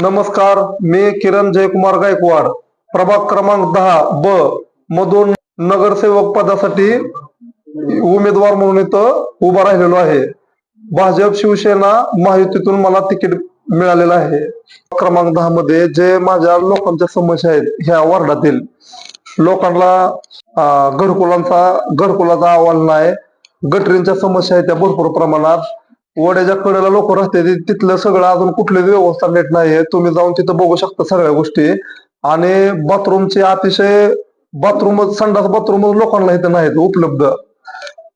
नमस्कार, मी किरण जयकुमार गायकवाड, प्रभाग क्रमांक 10 ब मधून नगरसेवक पदासाठी उमेदवार म्हणून इथं उभा राहिलेलो आहे. भाजप शिवसेना महायुतीतून मला तिकीट मिळालेलं आहे. क्रमांक 10 मध्ये जे माझ्या लोकांच्या समस्या आहेत, ह्या वार्डातील लोकांना घरकुलाचा अहवाल नाही, गटरींच्या समस्या आहेत त्या भरपूर प्रमाणात. वड्याच्या कडेला लोक राहते तिथलं सगळं अजून कुठली व्यवस्था नीट नाहीये. तुम्ही जाऊन तिथं बघू शकता सगळ्या गोष्टी. आणि बाथरूमचे अतिशय संडास बाथरूम लोकांना इथं नाहीत उपलब्ध.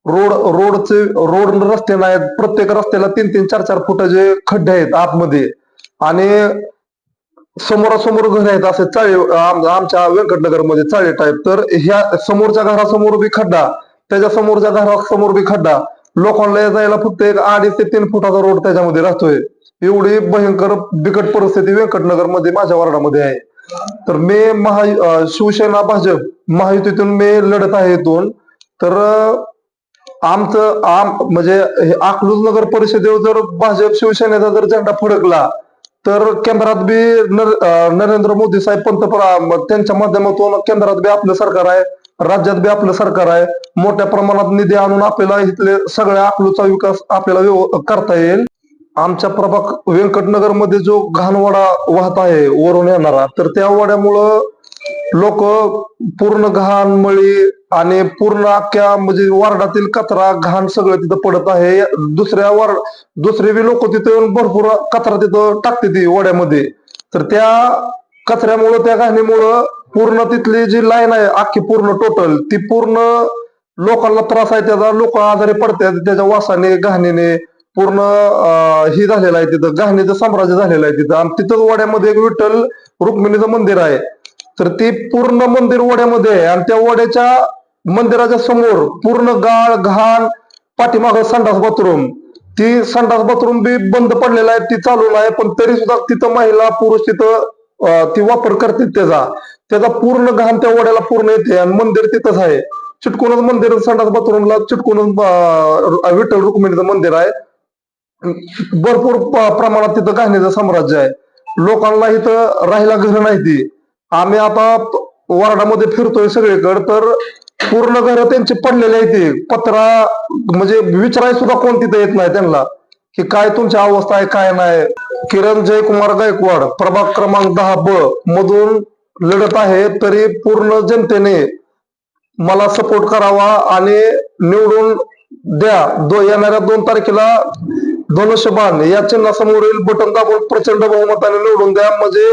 रोड रस्ते नाहीत. प्रत्येक रस्त्याला 3-3, 4-4 फुटाचे खड्डे आहेत आतमध्ये. आणि समोरासमोर घर आहेत असे चाळी, आमच्या व्यंकटनगर मध्ये चाळी टाईप. तर ह्या समोरच्या घरासमोर बी खड्डा, त्याच्या समोरच्या घरासमोर बी खड्डा. लोकांना जायला फक्त एक 2.5 ते 3 फुटाचा रोड त्याच्यामध्ये राहतोय. एवढी भयंकर बिकट परिस्थिती व्यंकटनगर मध्ये माझ्या वार्डामध्ये आहे. तर मी शिवसेना भाजप महायुतीतून मी लढत आहे इथून. तर म्हणजे अकलूज नगर परिषदेवर जर भाजप शिवसेनेचा जर झेंडा फडकला तर केंद्रात बी नरेंद्र मोदी साहेब पंतप्रधान, त्यांच्या माध्यमातून केंद्रात बी आपलं सरकार आहे, राज्यात बी आपलं सरकार आहे. मोठ्या प्रमाणात निधी आणून आपल्याला इथले सगळ्या अकलूजचा विकास आपल्याला करता येईल. आमच्या प्रभाग व्यंकटनगर मध्ये जो घाणवाडा वाहत आहे वरून येणारा, तर त्या वाड्यामुळं लोक पूर्ण घाण मळी आणि पूर्ण अख्ख्या म्हणजे वार्डातील कचरा घाण सगळं तिथं पडत आहे. दुसरे बी लोक तिथं भरपूर कचरा तिथं टाकते ती वाड्यामध्ये. तर त्या कचऱ्यामुळं, त्या घाणीमुळं पूर्ण तिथली जी लाईन आहे अख्खी पूर्ण टोटल ती पूर्ण लोकांना त्रास आहे त्याचा. लोक आजारी पडतात त्याच्या वासाने घाणीने. पूर्ण ही झालेलं आहे तिथं, घाणीचं साम्राज्य झालेलं आहे तिथं. आणि तिथंच वाड्यामध्ये एक विठ्ठल रुक्मिणीचं मंदिर आहे. तर ती पूर्ण मंदिर वड्यामध्ये आहे. आणि त्या वड्याच्या मंदिराच्या समोर पूर्ण गाळ घाण, पाठीमागं संडास बाथरूम, ती संडास बाथरूम बी बंद पडलेला आहे, ती चालू नाही. पण तरी सुद्धा तिथं महिला पुरुष तिथं ती वापर करते त्याचा पूर्ण घाण त्या वड्याला पूर्ण येते. आणि मंदिर तिथंच आहे, चिटकूनच मंदिर, संडास बाथरूमला चिटकूनच विठ्ठल रुक्मिणीचं मंदिर आहे. भरपूर प्रमाणात तिथं घाणीचं साम्राज्य आहे. लोकांना इथं राहायला घर नाही ती. आम्ही आता वार्डामध्ये फिरतोय सगळीकडे, तर पूर्ण घर त्यांची पडलेली आहे. ती पत्रा म्हणजे विचाराय सुद्धा कोण तिथं येत नाही त्यांना की काय तुमची अवस्था आहे काय नाही. किरण जयकुमार गायकवाड, प्रभाग क्रमांक 10 ब मधून लढत आहे. तरी पूर्ण जनतेने मला सपोर्ट करावा आणि निवडून द्या. येणाऱ्या 2 तारखेला धनुष्यबाण या चिन्हासमोरील बटन दाबून प्रचंड बहुमताने निवडून द्या. म्हणजे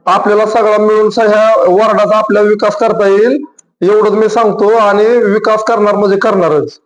आपल्याला सगळा मिळून ह्या वार्डाचा आपल्याला विकास करता येईल, एवढंच मी सांगतो. आणि विकास करणार म्हणजे करणारच.